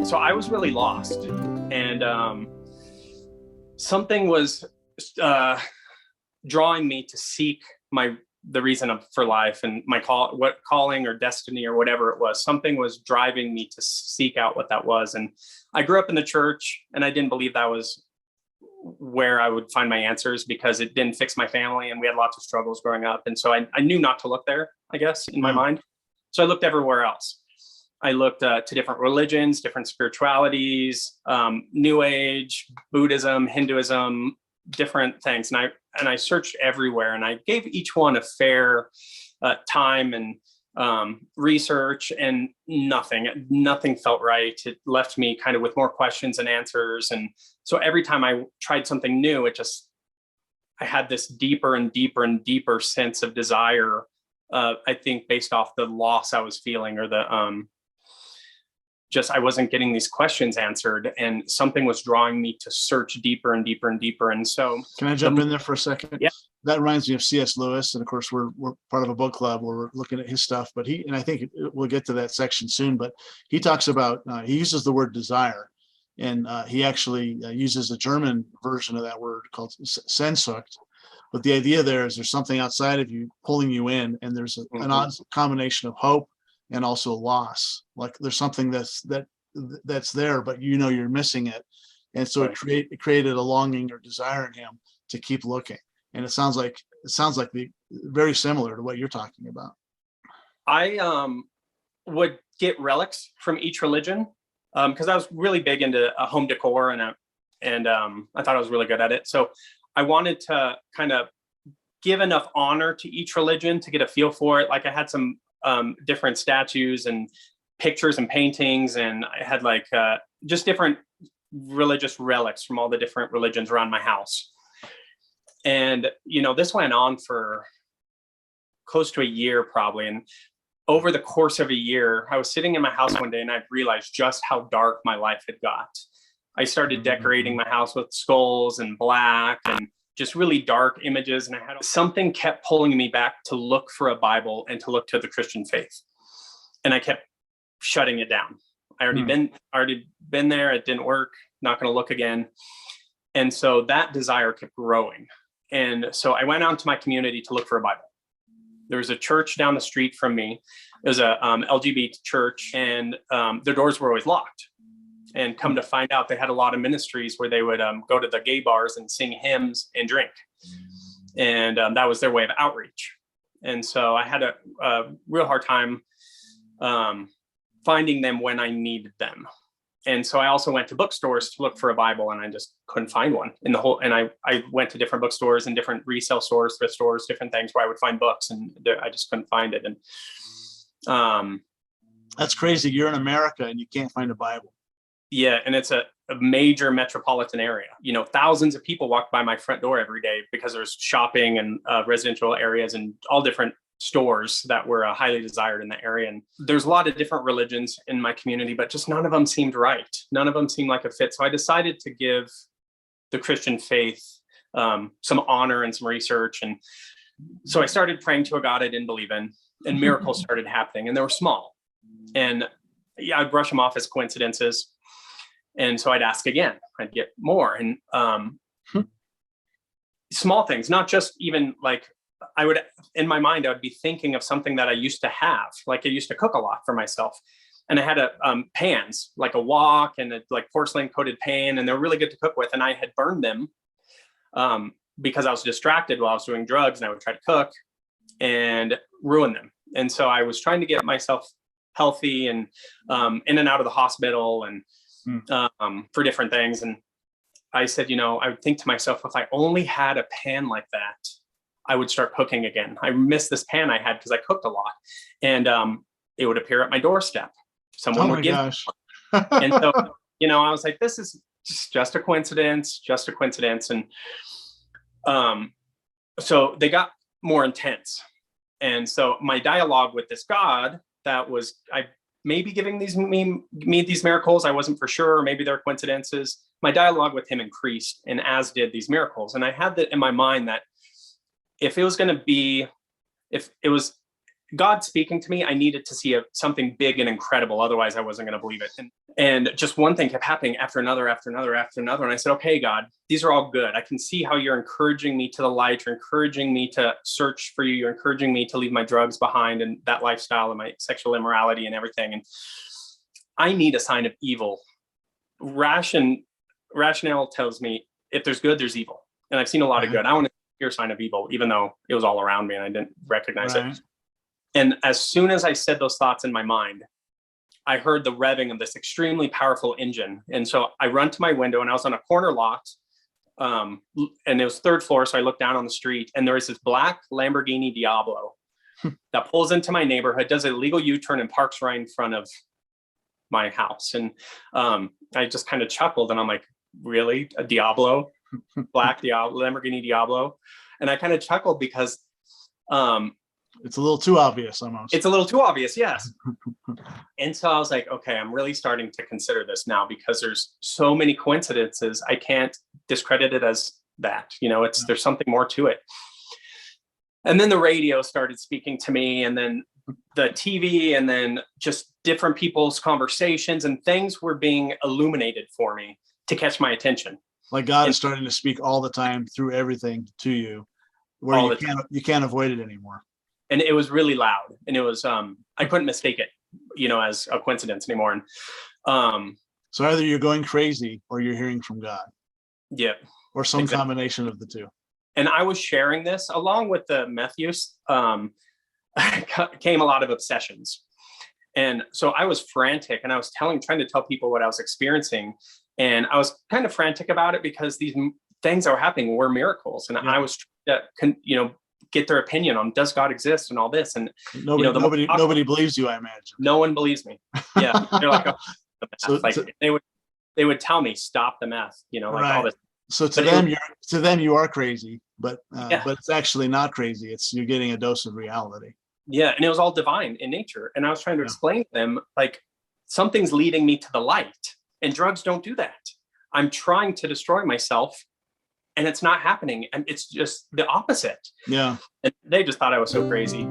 So I was really lost, and something was uh, drawing me to seek my the reason for life and my what calling or destiny or whatever it was. Something was driving me to seek out what that was. And I grew up in the church, and I didn't believe that was where I would find my answers, because it didn't fix my family, and we had lots of struggles growing up. And so I knew not to look there, I guess, in my mind. So I looked everywhere else. I looked to different religions, different spiritualities, New Age, Buddhism, Hinduism, different things. And I searched everywhere, and I gave each one a fair time and research, and nothing felt right. It left me kind of with more questions than answers. And so every time I tried something new, I had this deeper and deeper and deeper sense of desire. I think based off the loss I was feeling, or the I wasn't getting these questions answered, and something was drawing me to search deeper and deeper and deeper. And so, can I jump in there for a second? Yeah. That reminds me of C.S. Lewis, and of course we're part of a book club where we're looking at his stuff. But I think we'll get to that section soon. But he talks about he uses the word desire, and he actually uses a German version of that word called Sehnsucht. But the idea there is there's something outside of you pulling you in, and there's an odd combination of hope and also loss. Like there's something that's there, but you're missing it. And so it created a longing or desire in him to keep looking. And it sounds like very similar to what you're talking about. I would get relics from each religion, because I was really big into home decor, and I thought I was really good at it. So I wanted to kind of give enough honor to each religion to get a feel for it. Like I had some different statues and pictures and paintings, and I had just different religious relics from all the different religions around my house. And this went on for close to a year probably. And over the course of a year, I was sitting in my house one day, and I realized just how dark my life had got. I started decorating my house with skulls and black and just really dark images. And something kept pulling me back to look for a Bible and to look to the Christian faith. And I kept shutting it down. I already been there. It didn't work. Not going to look again. And so that desire kept growing. And so I went out to my community to look for a Bible. There was a church down the street from me. It was a LGBT church, and their doors were always locked. And come to find out, they had a lot of ministries where they would go to the gay bars and sing hymns and drink. And that was their way of outreach. And so I had a real hard time finding them when I needed them. And so I also went to bookstores to look for a Bible, and I just couldn't find one in the whole. And I went to different bookstores and different resale stores, thrift stores, different things where I would find books, and I just couldn't find it. And that's crazy. You're in America and you can't find a Bible. Yeah, and it's a major metropolitan area. Thousands of people walk by my front door every day because there's shopping and residential areas and all different stores that were highly desired in the area. And there's a lot of different religions in my community, but just none of them seemed right. None of them seemed like a fit. So I decided to give the Christian faith some honor and some research. And so I started praying to a God I didn't believe in, and miracles started happening, and they were small. And I'd brush them off as coincidences. And so I'd ask again, I'd get more. And small things, not just even in my mind, I would be thinking of something that I used to have. Like I used to cook a lot for myself. And I had pans, like a wok and a porcelain coated pan, and they're really good to cook with. And I had burned them because I was distracted while I was doing drugs, and I would try to cook and ruin them. And so I was trying to get myself healthy and in and out of the hospital and for different things. And I said, I would think to myself, if I only had a pan like that, I would start cooking again. I miss this pan I had because I cooked a lot, and it would appear at my doorstep. Someone would give gosh. And so, I was like, this is just a coincidence. And so they got more intense. And so my dialogue with this God maybe giving me these miracles. I wasn't for sure, or maybe they're coincidences. My dialogue with him increased, and as did these miracles. And I had that in my mind that if it was God speaking to me, I needed to see something big and incredible. Otherwise, I wasn't going to believe it. And just one thing kept happening after another, after another, after another. And I said, okay, God, these are all good. I can see how you're encouraging me to the light. You're encouraging me to search for you. You're encouraging me to leave my drugs behind and that lifestyle and my sexual immorality and everything. And I need a sign of evil. Rationale tells me if there's good, there's evil. And I've seen a lot of good. I want to hear a sign of evil, even though it was all around me and I didn't recognize it. And as soon as I said those thoughts in my mind, I heard the revving of this extremely powerful engine. And so I run to my window, and I was on a corner lot, and it was third floor. So I looked down on the street, and there was this black Lamborghini Diablo that pulls into my neighborhood, does a legal U-turn, and parks right in front of my house. And I just kind of chuckled, and I'm like, really? A Diablo? Black Diablo, Lamborghini Diablo? And I kind of chuckled because it's a little too obvious almost. It's a little too obvious, yes. And so I was like, okay, I'm really starting to consider this now because there's so many coincidences. I can't discredit it as that. There's something more to it. And then the radio started speaking to me, and then the TV, and then just different people's conversations, and things were being illuminated for me to catch my attention. Like God is starting to speak all the time through everything to you, where you can't avoid it anymore. And it was really loud, and it was I couldn't mistake it, as a coincidence anymore. And so either you're going crazy or you're hearing from God. Yeah. Or some combination of the two. And I was sharing this along with the meth use, came a lot of obsessions. And so I was frantic, and I was trying to tell people what I was experiencing. And I was kind of frantic about it because these things that were happening were miracles. And I was trying to, get their opinion on, does God exist and all this. And nobody believes you, I imagine. No one believes me. Yeah. They're like, oh, the meth. They would tell me, stop the meth, all this. So to them, you are crazy, but it's actually not crazy. You're getting a dose of reality. Yeah. And it was all divine in nature. And I was trying to explain to them, like, something's leading me to the light, and drugs don't do that. I'm trying to destroy myself, and it's not happening. And it's just the opposite. Yeah. And they just thought I was so crazy.